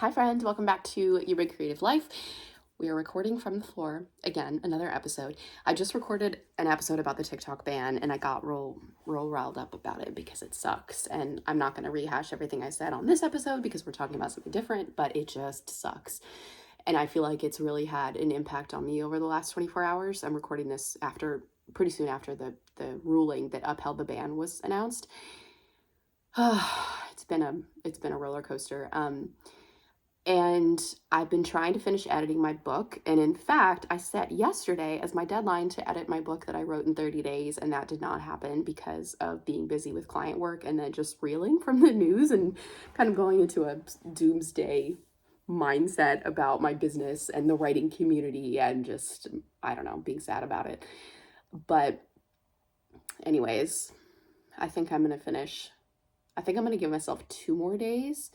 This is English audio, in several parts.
Hi friends, welcome back to Your Big Creative Life. We are recording from the floor again, another episode. I just recorded an episode about the TikTok ban and I got real riled up about it because it sucks. And I'm not going to rehash everything I said on this episode because we're talking about something different, but it just sucks. And I feel like it's really had an impact on me over the last 24 hours. I'm recording this pretty soon after the ruling that upheld the ban was announced. It's been a roller coaster. And I've been trying to finish editing my book. And in fact, I set yesterday as my deadline to edit my book that I wrote in 30 days. And that did not happen because of being busy with client work and then just reeling from the news and kind of going into a doomsday mindset about my business and the writing community and just, I don't know, being sad about it. But anyways, I think I'm going to give myself 2 more days.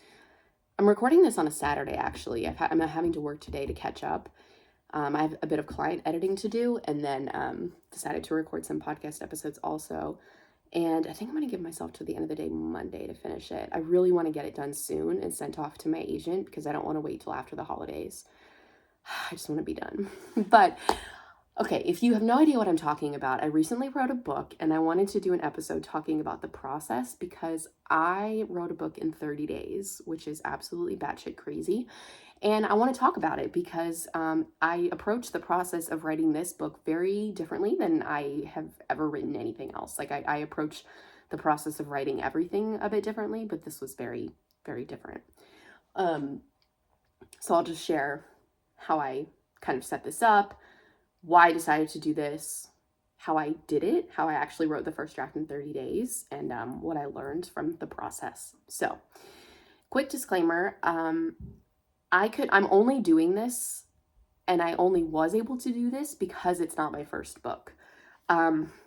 I'm recording this on a Saturday, actually. I'm having to work today to catch up. I have a bit of client editing to do, and then decided to record some podcast episodes also. And I think I'm going to give myself to the end of the day Monday to finish it. I really want to get it done soon and sent off to my agent because I don't want to wait till after the holidays. I just want to be done. But okay, if you have no idea what I'm talking about, I recently wrote a book and I wanted to do an episode talking about the process because I wrote a book in 30 days, which is absolutely batshit crazy. And I want to talk about it because I approached the process of writing this book very differently than I have ever written anything else. Like I approach the process of writing everything a bit differently, but this was very, very different. So I'll just share how I kind of set this up, why I decided to do this, how I did it, how I actually wrote the first draft in 30 days, and what I learned from the process. So, quick disclaimer, I'm only doing this, and I only was able to do this because it's not my first book.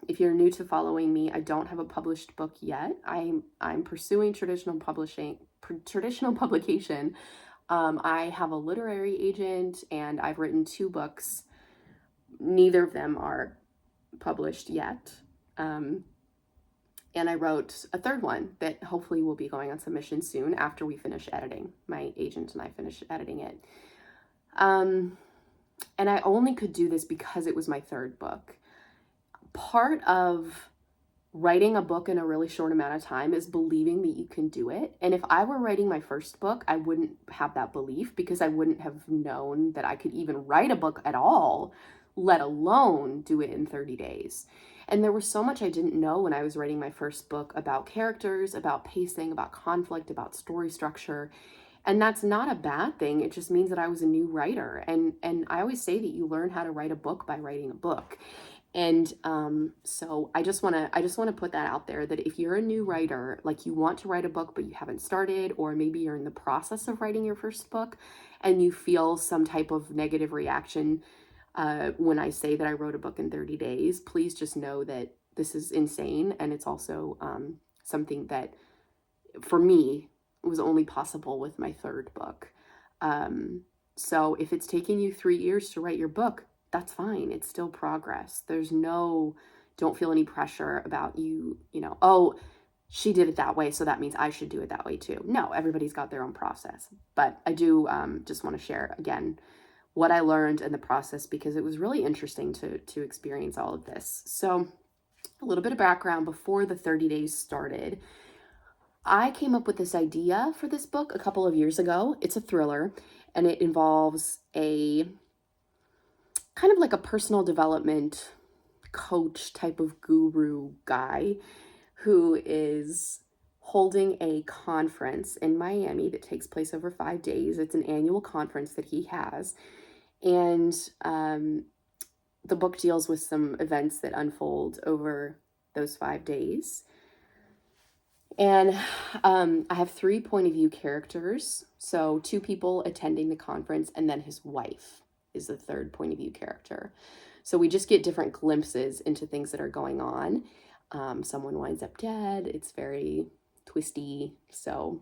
If you're new to following me, I don't have a published book yet. I'm pursuing traditional publication. I have a literary agent, and I've written 2 books. Neither of them are published yet. And I wrote a 3rd one that hopefully will be going on submission soon after we finish editing. My agent and I finish editing it. And I only could do this because it was my 3rd book. Part of writing a book in a really short amount of time is believing that you can do it. And if I were writing my first book, I wouldn't have that belief because I wouldn't have known that I could even write a book at all, let alone do it in 30 days. And there was so much I didn't know when I was writing my first book about characters, about pacing, about conflict, about story structure. And that's not a bad thing. It just means that I was a new writer. And I always say that you learn how to write a book by writing a book. And so I just want to put that out there, that if you're a new writer, like you want to write a book but you haven't started, or maybe you're in the process of writing your first book and you feel some type of negative reaction when I say that I wrote a book in 30 days, please just know that this is insane. And it's also something that for me was only possible with my 3rd book. So if it's taking you 3 years to write your book, that's fine. It's still progress. Don't feel any pressure about oh, she did it that way, so that means I should do it that way too. No, everybody's got their own process. But I do just want to share again what I learned in the process because it was really interesting to experience all of this. So a little bit of background before the 30 days started. I came up with this idea for this book a couple of years ago. It's a thriller, and it involves a kind of like a personal development coach type of guru guy who is holding a conference in Miami that takes place over 5 days. It's an annual conference that he has. And the book deals with some events that unfold over those 5 days. And I have 3 point of view characters. So 2 people attending the conference, and then his wife is the 3rd point of view character. So we just get different glimpses into things that are going on. Someone winds up dead. It's very twisty. So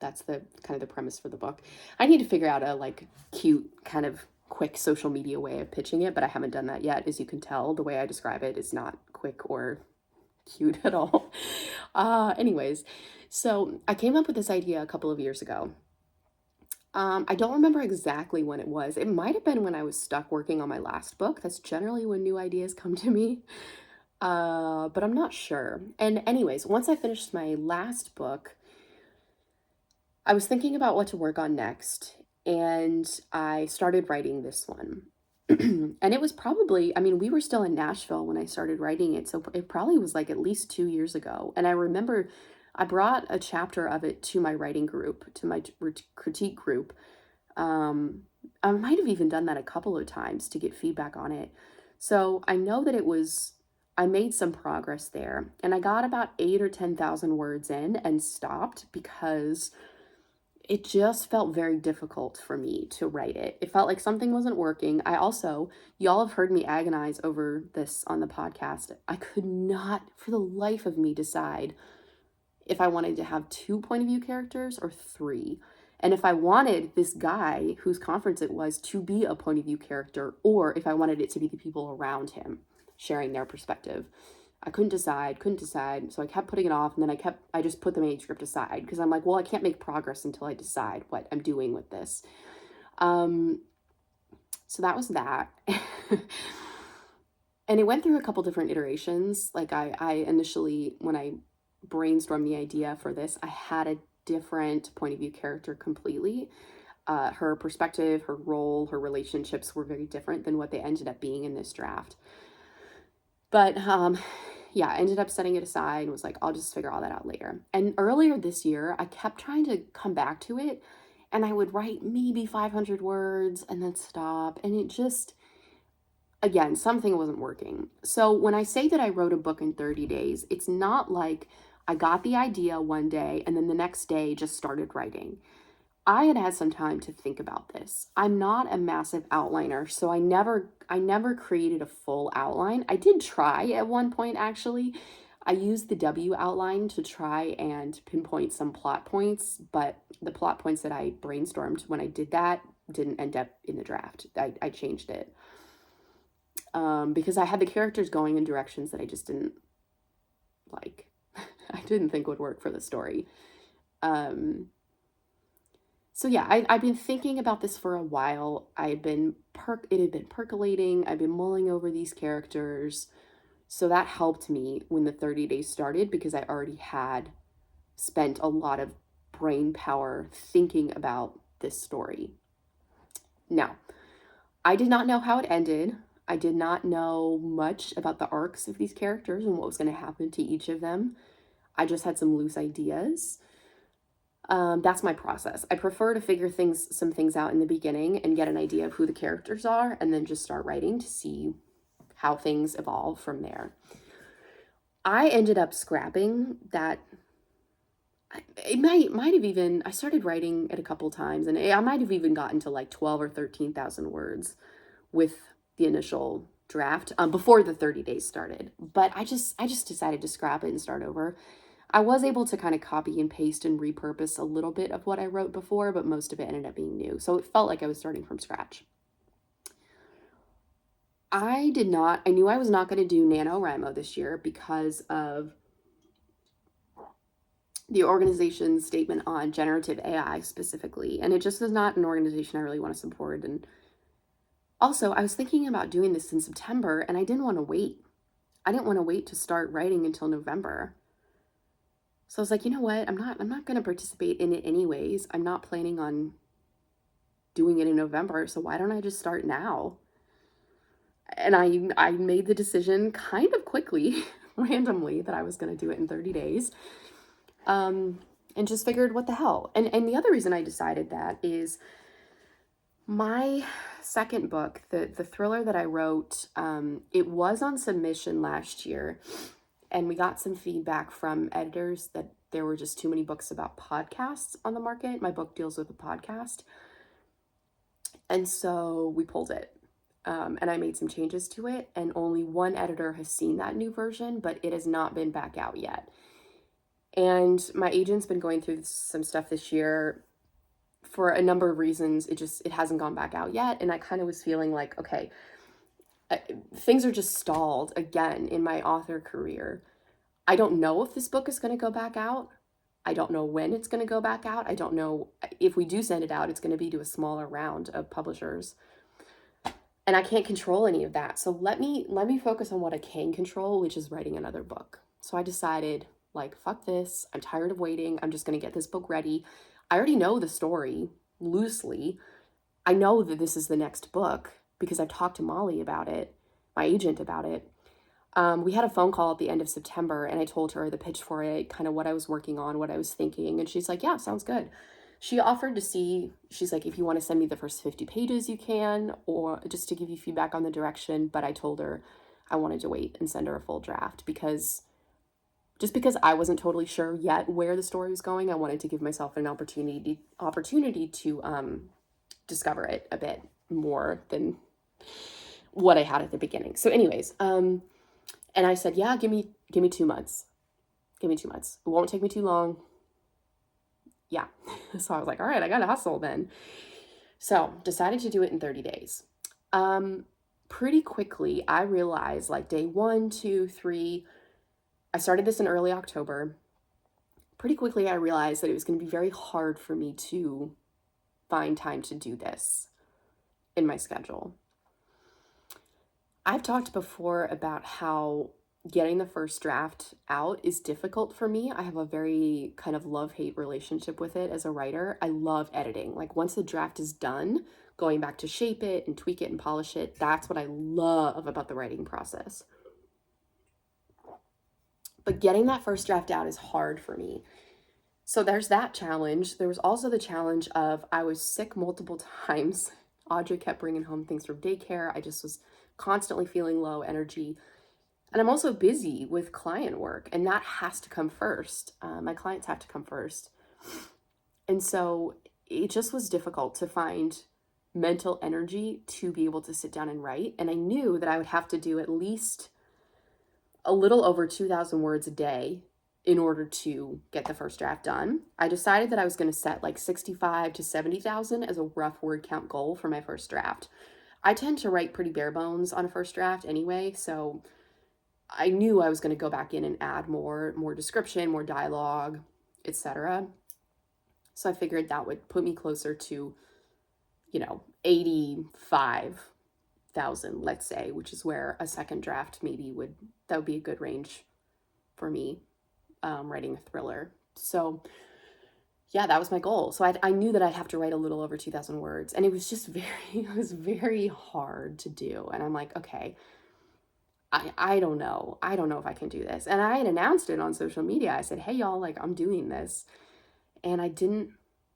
that's the kind of the premise for the book. I need to figure out a cute kind of quick social media way of pitching it, but I haven't done that yet. As you can tell, the way I describe it is not quick or cute at all. Anyways, so I came up with this idea a couple of years ago. I don't remember exactly when it was. It might have been when I was stuck working on my last book. That's generally when new ideas come to me. But I'm not sure. And anyways, once I finished my last book, I was thinking about what to work on next, and I started writing this one. And it was probably, I mean, we were still in Nashville when I started writing it, so it probably was like at least 2 years ago. And I remember I brought a chapter of it to my writing group, to my critique group. Um, I might have even done that a couple of times to get feedback on it. So I know that I made some progress there, and I got about 8 or 10,000 words in and stopped because it just felt very difficult for me to write it. It felt like something wasn't working. Y'all have heard me agonize over this on the podcast. I could not, for the life of me, decide if I wanted to have two point of view characters or three. And if I wanted this guy whose conference it was to be a point of view character, or if I wanted it to be the people around him sharing their perspective. I couldn't decide. So I kept putting it off, and then I just put the manuscript aside because I'm like, well, I can't make progress until I decide what I'm doing with this. Um, so that was that. And it went through a couple different iterations. Like I initially, when I brainstormed the idea for this, I had a different point of view character completely. Her perspective, her role, her relationships were very different than what they ended up being in this draft. But yeah, I ended up setting it aside and was like, I'll just figure all that out later. And earlier this year, I kept trying to come back to it, and I would write maybe 500 words and then stop. And it just, again, something wasn't working. So when I say that I wrote a book in 30 days, it's not like I got the idea one day and then the next day just started writing. I had had some time to think about this. I'm not a massive outliner, so I never created a full outline. I did try at one point actually. I used the W outline to try and pinpoint some plot points, but the plot points that I brainstormed when I did that didn't end up in the draft. I changed it. Because I had the characters going in directions that I just didn't like. I didn't think would work for the story. Um, So yeah, I've been thinking about this for a while. It had been percolating. I've been mulling over these characters. So that helped me when the 30 days started because I already had spent a lot of brain power thinking about this story. Now, I did not know how it ended. I did not know much about the arcs of these characters and what was going to happen to each of them. I just had some loose ideas. That's my process. I prefer to figure some things out in the beginning and get an idea of who the characters are, and then just start writing to see how things evolve from there. I ended up scrapping that. It might have even, I started writing it a couple times, and I might have even gotten to like 12 or 13,000 words with the initial draft before the 30 days started. But I just decided to scrap it and start over. I was able to kind of copy and paste and repurpose a little bit of what I wrote before, but most of it ended up being new. So it felt like I was starting from scratch. I knew I was not going to do NaNoWriMo this year because of the organization's statement on generative AI specifically. And it just is not an organization I really want to support. And also, I was thinking about doing this in September, and I didn't want to wait. I didn't want to wait to start writing until November. So I was like, you know what? I'm not going to participate in it anyways. I'm not planning on doing it in November, so why don't I just start now? And I made the decision kind of quickly, randomly, that I was going to do it in 30 days. And just figured, what the hell? And the other reason I decided that is my second book, the thriller that I wrote, it was on submission last year. And we got some feedback from editors that there were just too many books about podcasts on the market. My book deals with a podcast. And so we pulled it. And I made some changes to it. And only one editor has seen that new version, but it has not been back out yet. And my agent's been going through some stuff this year for a number of reasons. It hasn't gone back out yet. And I kind of was feeling like, okay, things are just stalled again in my author career. I don't know if this book is going to go back out. I don't know when it's going to go back out. I don't know if we do send it out, it's going to be to a smaller round of publishers. And I can't control any of that. So let me focus on what I can control, which is writing another book. So I decided, like, fuck this. I'm tired of waiting. I'm just going to get this book ready. I already know the story loosely. I know that this is the next book because I've talked to Molly about it, my agent about it. We had a phone call at the end of September, and I told her the pitch for it, kind of what I was working on, what I was thinking. And she's like, yeah, sounds good. She offered to see, she's like, if you want to send me the first 50 pages, you can, or just to give you feedback on the direction. But I told her I wanted to wait and send her a full draft because I wasn't totally sure yet where the story was going. I wanted to give myself an opportunity to discover it a bit more than what I had at the beginning. So anyways, and I said, yeah, give me 2 months. Give me 2 months. It won't take me too long. Yeah. So I was like, all right, I got to hustle then. So decided to do it in 30 days. Pretty quickly, I realized like day 1, 2, 3, I started this in early October. Pretty quickly, I realized that it was going to be very hard for me to find time to do this in my schedule. I've talked before about how getting the first draft out is difficult for me. I have a very kind of love-hate relationship with it as a writer. I love editing. Like once the draft is done, going back to shape it and tweak it and polish it, that's what I love about the writing process. But getting that first draft out is hard for me. So there's that challenge. There was also the challenge of I was sick multiple times. Audrey kept bringing home things from daycare. I just was constantly feeling low energy. And I'm also busy with client work, and that has to come first. My clients have to come first. And so it just was difficult to find mental energy to be able to sit down and write. And I knew that I would have to do at least a little over 2,000 words a day in order to get the first draft done. I decided that I was going to set like 65 to 70,000 as a rough word count goal for my first draft. I tend to write pretty bare bones on a first draft anyway, so I knew I was going to go back in and add more description, more dialogue, etc. So I figured that would put me closer to, 85,000, let's say, which is where a second draft maybe would be a good range for me, writing a thriller. So yeah, that was my goal. So I knew that I'd have to write a little over 2,000 words, and it was just very hard to do. And I'm like, okay, I don't know. I don't know if I can do this. And I had announced it on social media. I said, hey, y'all, like, I'm doing this. And I didn't,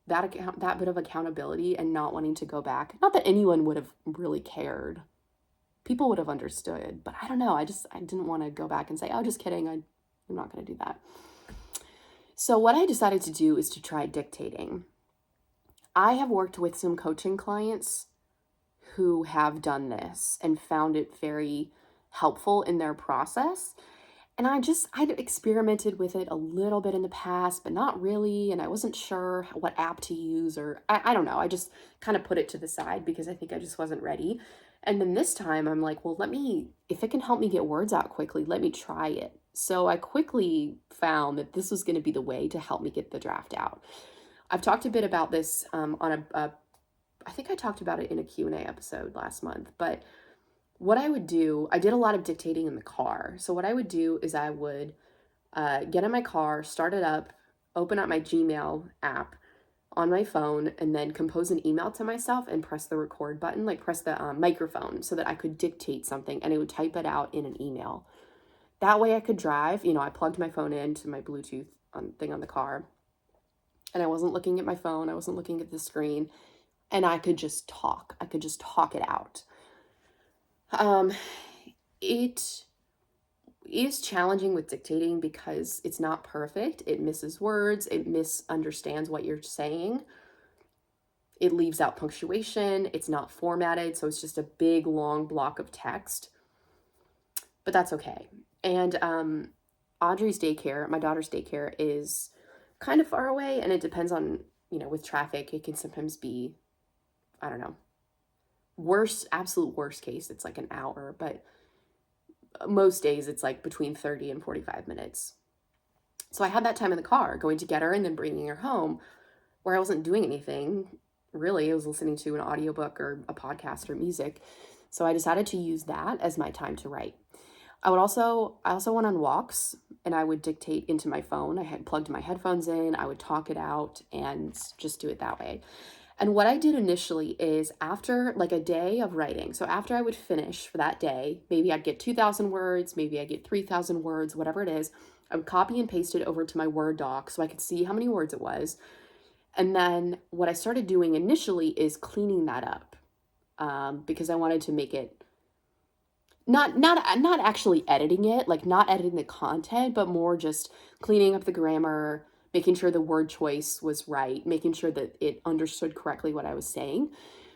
that bit of accountability and not wanting to go back. Not that anyone would have really cared. People would have understood. But I don't know. I didn't want to go back and say, oh, just kidding. I'm not going to do that. So what I decided to do is to try dictating. I have worked with some coaching clients who have done this and found it very helpful in their process. And I'd experimented with it a little bit in the past, but not really. And I wasn't sure what app to use, or I don't know. I just kind of put it to the side because I think I just wasn't ready. And then this time I'm like, well, if it can help me get words out quickly, let me try it. So I quickly found that this was going to be the way to help me get the draft out. I've talked a bit about this on I think I talked about it in a Q&A episode last month, but what I would do, I did a lot of dictating in the car. So what I would do is I would get in my car, start it up, open up my Gmail app on my phone, and then compose an email to myself and press the record button, like press the microphone so that I could dictate something and it would type it out in an email. That way I could drive. I plugged my phone into my Bluetooth thing on the car, and I wasn't looking at my phone. I wasn't looking at the screen, and I could just talk. I could just talk it out. It is challenging with dictating because it's not perfect. It misses words. It misunderstands what you're saying. It leaves out punctuation. It's not formatted, so it's just a big, long block of text. But that's okay. And Audrey's daycare, my daughter's daycare, is kind of far away, and it depends on, with traffic, it can sometimes be, I don't know, absolute worst case, it's like an hour, but most days it's like between 30 and 45 minutes. So I had that time in the car going to get her and then bringing her home where I wasn't doing anything. Really, I was listening to an audiobook or a podcast or music. So I decided to use that as my time to write. I also went on walks and I would dictate into my phone. I had plugged my headphones in, I would talk it out and just do it that way. And what I did initially is after like a day of writing, so after I would finish for that day, maybe I'd get 2,000 words, maybe I'd get 3,000 words, whatever it is, I would copy and paste it over to my Word doc so I could see how many words it was. And then what I started doing initially is cleaning that up, because I wanted to make it not actually editing it, like not editing the content, but more just cleaning up the grammar, making sure the word choice was right, making sure that it understood correctly what I was saying.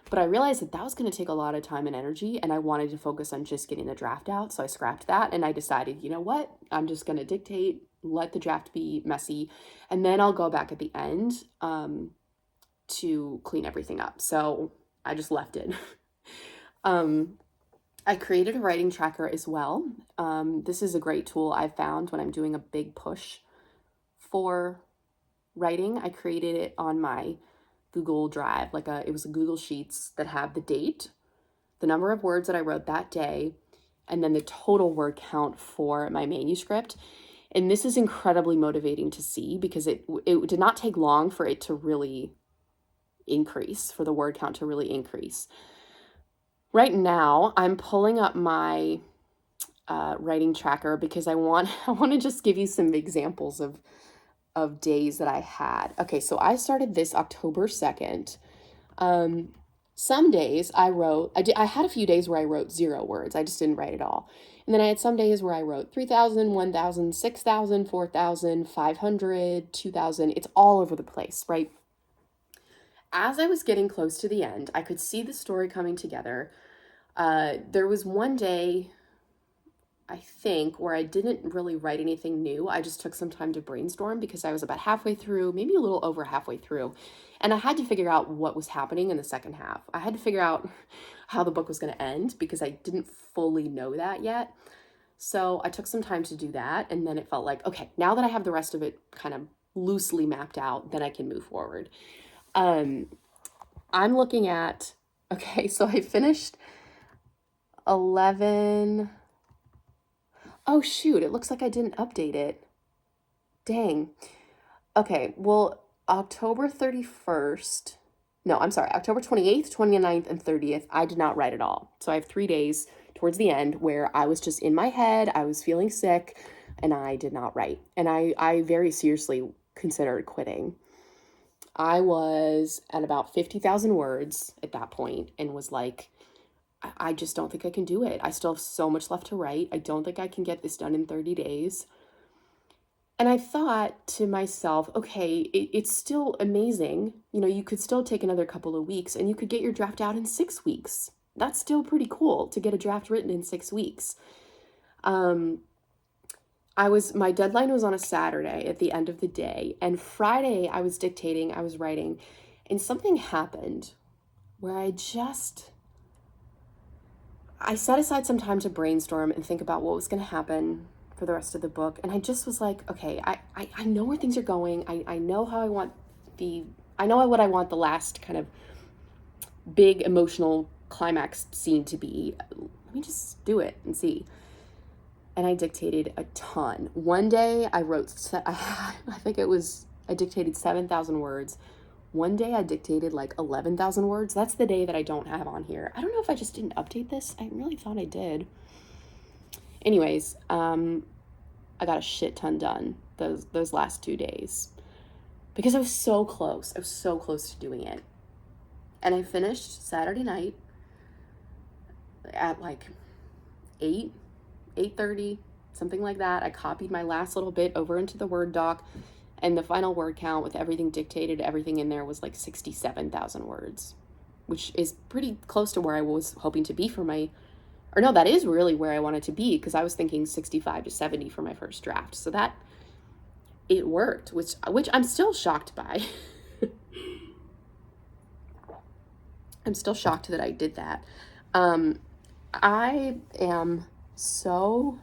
But I realized that that was going to take a lot of time and energy, and I wanted to focus on just getting the draft out. So I scrapped that and I decided, you know what? I'm just going to dictate, let the draft be messy, and then I'll go back at the end to clean everything up. So I just left it. um, I created a writing tracker as well. This is a great tool I've found when I'm doing a big push for writing. I created it on my Google Drive, it was a Google Sheets that have the date, the number of words that I wrote that day, and then the total word count for my manuscript. And this is incredibly motivating to see because it did not take long for it to really increase, for the word count to really increase. Right now, I'm pulling up my writing tracker because I want to just give you some examples of days that I had. Okay, so I started this October 2nd. Some days I had a few days where I wrote 0 words. I just didn't write at all. And then I had some days where I wrote 3,000, 1,000, 6,000, 4,000, 500, 2,000. It's all over the place, right? As I was getting close to the end, I could see the story coming together. There was one day, I think, where I didn't really write anything new. I just took some time to brainstorm because I was about halfway through, maybe a little over halfway through, and I had to figure out what was happening in the second half. I had to figure out how the book was going to end because I didn't fully know that yet. So I took some time to do that, and then it felt like, okay, now that I have the rest of it kind of loosely mapped out, then I can move forward. I'm looking at, okay, so I finished 11. Oh, shoot, it looks like I didn't update it. Dang. Okay, well, October 31st, no, I'm sorry, October 28th, 29th, and 30th, I did not write at all. So I have 3 days towards the end where I was just in my head, I was feeling sick, and I did not write. And I very seriously considered quitting. I was at about 50,000 words at that point and was like, I just don't think I can do it. I still have so much left to write. I don't think I can get this done in 30 days. And I thought to myself, okay, it's still amazing. You know, you could still take another couple of weeks and you could get your draft out in 6 weeks. That's still pretty cool to get a draft written in 6 weeks. My deadline was on a Saturday at the end of the day, and Friday I was dictating, I was writing, and something happened where I set aside some time to brainstorm and think about what was going to happen for the rest of the book. And I just was like, okay, I know where things are going. I know how I know what I want the last kind of big emotional climax scene to be. Let me just do it and see. And I dictated a ton. One day I dictated 7,000 words. One day I dictated like 11,000 words. That's the day that I don't have on here. I don't know if I just didn't update this. I really thought I did. Anyways, I got a shit ton done those last 2 days because I was so close. I was so close to doing it. And I finished Saturday night at like 8:30, something like that. I copied my last little bit over into the Word doc, and the final word count with everything dictated, everything in there was like 67,000 words, which is pretty close to where I was hoping to be that is really where I wanted to be because I was thinking 65 to 70 for my first draft. So that it worked, which I'm still shocked by. I'm still shocked that I did that. I am so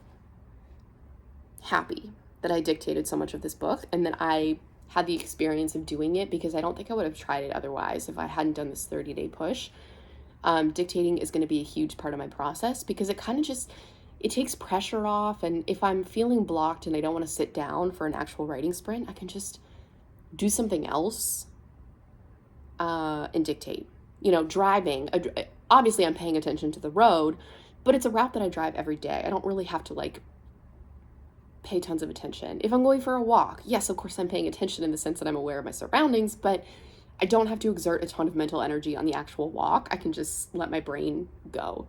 happy that I dictated so much of this book and that I had the experience of doing it, because I don't think I would have tried it otherwise if I hadn't done this 30-day push. Dictating is going to be a huge part of my process, because it kind of just, it takes pressure off. And if I'm feeling blocked and I don't want to sit down for an actual writing sprint, I can just do something else and dictate. Driving, obviously I'm paying attention to the road, but it's a route that I drive every day. I don't really have to pay tons of attention. If I'm going for a walk, yes, of course I'm paying attention in the sense that I'm aware of my surroundings, but I don't have to exert a ton of mental energy on the actual walk. I can just let my brain go.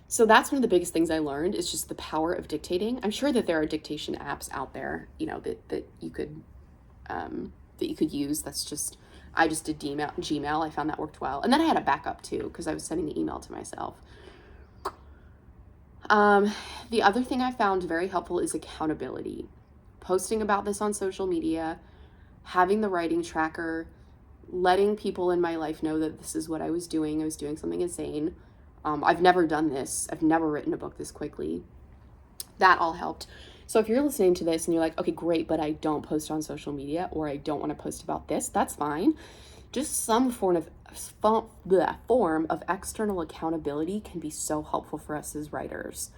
So that's one of the biggest things I learned, is just the power of dictating. I'm sure that there are dictation apps out there, that you could use. I just did Gmail. I found that worked well. And then I had a backup too, because I was sending the email to myself. The other thing I found very helpful is accountability. Posting about this on social media, having the writing tracker, letting people in my life know that this is what I was doing. I was doing something insane. I've never done this. I've never written a book this quickly. That all helped. So if you're listening to this and you're like, okay, great, but I don't post on social media, or I don't want to post about this, that's fine. Just some form of external accountability can be so helpful for us as writers.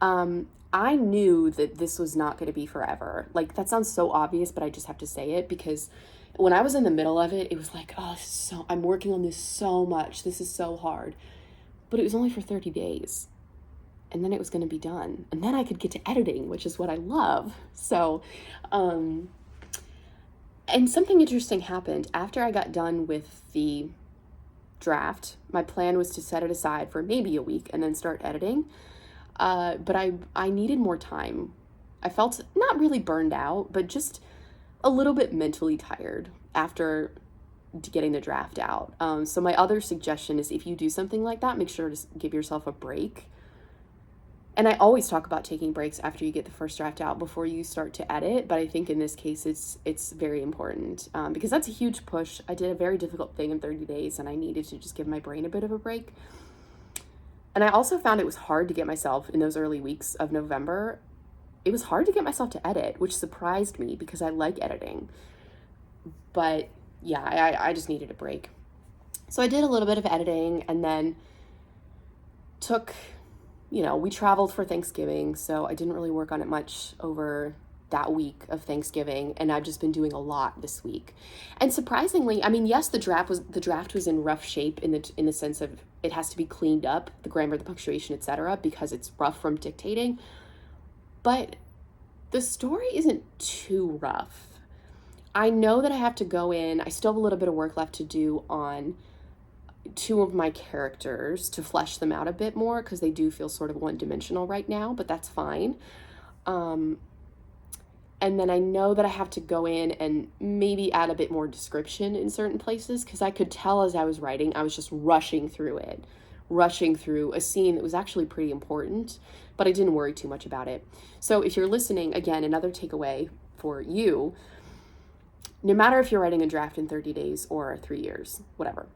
I knew that this was not going to be forever. That sounds so obvious, but I just have to say it, because when I was in the middle of it, it was like, oh, I'm working on this so much. This is so hard. But it was only for 30 days. And then it was going to be done. And then I could get to editing, which is what I love. So, and something interesting happened. After I got done with the draft, my plan was to set it aside for maybe a week and then start editing. But I needed more time. I felt not really burned out, but just a little bit mentally tired after getting the draft out. So my other suggestion is, if you do something like that, make sure to give yourself a break. And I always talk about taking breaks after you get the first draft out before you start to edit, but I think in this case it's very important, because that's a huge push. I did a very difficult thing in 30 days and I needed to just give my brain a bit of a break. And I also found it was hard to get myself, in those early weeks of November, it was hard to get myself to edit, which surprised me because I like editing. But yeah, I just needed a break. So I did a little bit of editing, and then we traveled for Thanksgiving, so I didn't really work on it much over that week of Thanksgiving, and I've just been doing a lot this week. And surprisingly, yes, the draft was in rough shape in the sense of it has to be cleaned up, the grammar, the punctuation, etc., because it's rough from dictating. But the story isn't too rough. I know that I have to go in. I still have a little bit of work left to do on 2 of my characters to flesh them out a bit more, because they do feel sort of one-dimensional right now, but that's fine. And then I know that I have to go in and maybe add a bit more description in certain places, because I could tell as I was writing, I was just rushing through a scene that was actually pretty important, but I didn't worry too much about it. So if you're listening, again, another takeaway for you, no matter if you're writing a draft in 30 days or 3 years, whatever,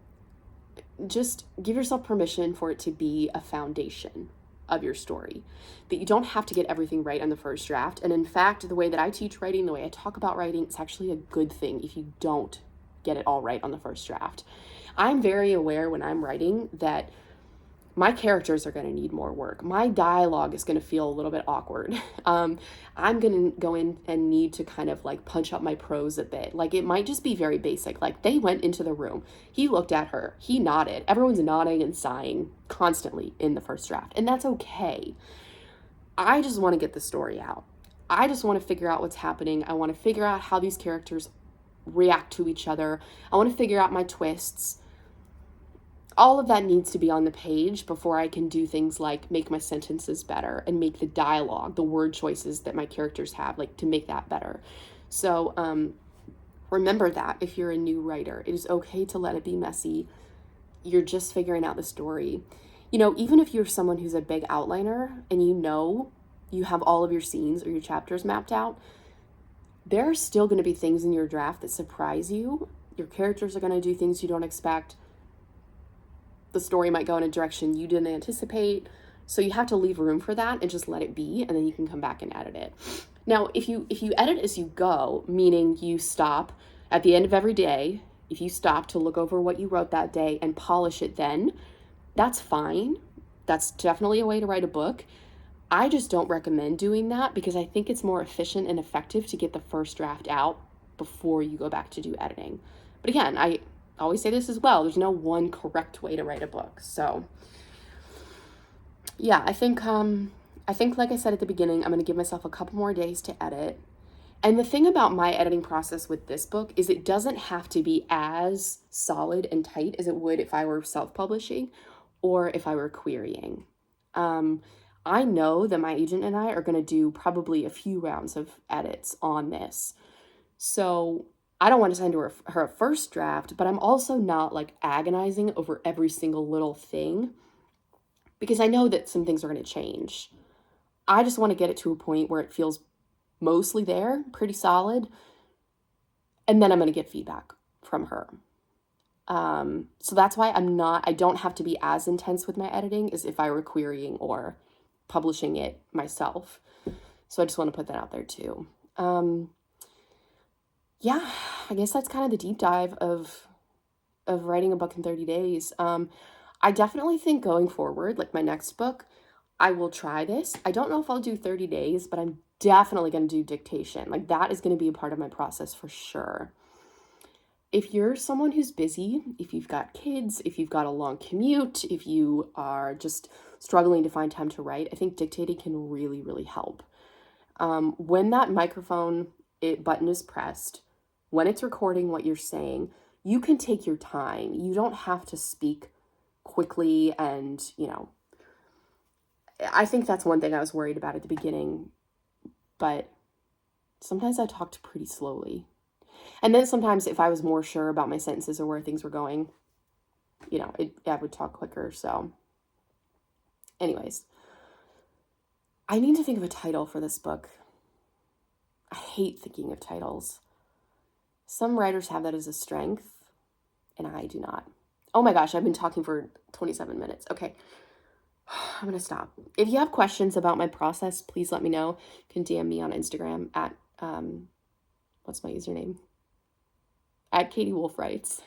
just give yourself permission for it to be a foundation of your story, that you don't have to get everything right on the first draft. And in fact, the way that I teach writing, the way I talk about writing, it's actually a good thing if you don't get it all right on the first draft. I'm very aware when I'm writing that my characters are going to need more work. My dialogue is going to feel a little bit awkward. I'm going to go in and need to kind of punch up my prose a bit. It might just be very basic. They went into the room. He looked at her. He nodded. Everyone's nodding and sighing constantly in the first draft. And that's okay. I just want to get the story out. I just want to figure out what's happening. I want to figure out how these characters react to each other. I want to figure out my twists. All of that needs to be on the page before I can do things like make my sentences better and make the dialogue, the word choices that my characters have, to make that better. So remember that if you're a new writer, it is okay to let it be messy. You're just figuring out the story. Even if you're someone who's a big outliner and you have all of your scenes or your chapters mapped out, there are still going to be things in your draft that surprise you. Your characters are going to do things you don't expect. The story might go in a direction you didn't anticipate. So you have to leave room for that and just let it be, and then you can come back and edit it. Now, if you edit as you go, meaning you stop at the end of every day, if you stop to look over what you wrote that day and polish it then, that's fine. That's definitely a way to write a book. I just don't recommend doing that because I think it's more efficient and effective to get the first draft out before you go back to do editing. But again, I always say this as well. There's no one correct way to write a book. So yeah, I think like I said at the beginning, I'm going to give myself a couple more days to edit. And the thing about my editing process with this book is it doesn't have to be as solid and tight as it would if I were self-publishing or if I were querying. I know that my agent and I are going to do probably a few rounds of edits on this. So I don't want to send her a first draft, but I'm also not like agonizing over every single little thing because I know that some things are going to change. I just want to get it to a point where it feels mostly there, pretty solid, and then I'm going to get feedback from her. So that's why I don't have to be as intense with my editing as if I were querying or publishing it myself. So I just want to put that out there too. Yeah, I guess that's kind of the deep dive of writing a book in 30 days. I definitely think going forward, like my next book, I will try this. I don't know if I'll do 30 days, but I'm definitely going to do dictation. Like that is going to be a part of my process for sure. If you're someone who's busy, if you've got kids, if you've got a long commute, if you are just struggling to find time to write, I think dictating can really, really help. When that microphone button is pressed, when it's recording what you're saying, you can take your time. You don't have to speak quickly and, I think that's one thing I was worried about at the beginning, but sometimes I talked pretty slowly. And then sometimes if I was more sure about my sentences or where things were going, I would talk quicker. So anyways, I need to think of a title for this book. I hate thinking of titles. Some writers have that as a strength, and I do not. Oh my gosh, I've been talking for 27 minutes. Okay, I'm going to stop. If you have questions about my process, please let me know. You can DM me on Instagram at, what's my username? At Katie Wolf Writes.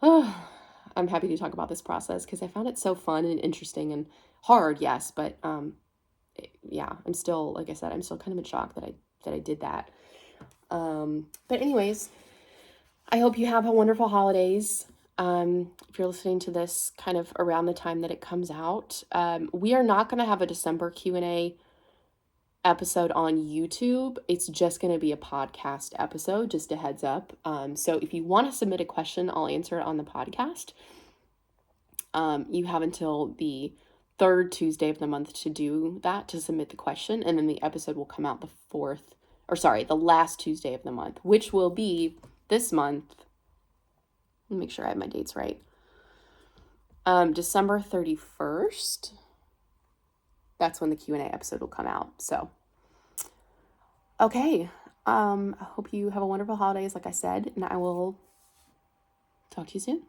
I'm happy to talk about this process because I found it so fun and interesting and hard, yes, but yeah, I'm still, like I said, I'm still kind of in shock that I did that. But anyways, I hope you have a wonderful holidays. If you're listening to this kind of around the time that it comes out, we are not going to have a December Q&A episode on YouTube. It's just going to be a podcast episode, just a heads up. So if you want to submit a question, I'll answer it on the podcast. You have until the third Tuesday of the month to do that, to submit the question, and then the episode will come out the last Tuesday of the month, which will be this month. Let me make sure I have my dates right. December 31st. That's when the Q&A episode will come out. So, okay. I hope you have a wonderful holidays, like I said, and I will talk to you soon.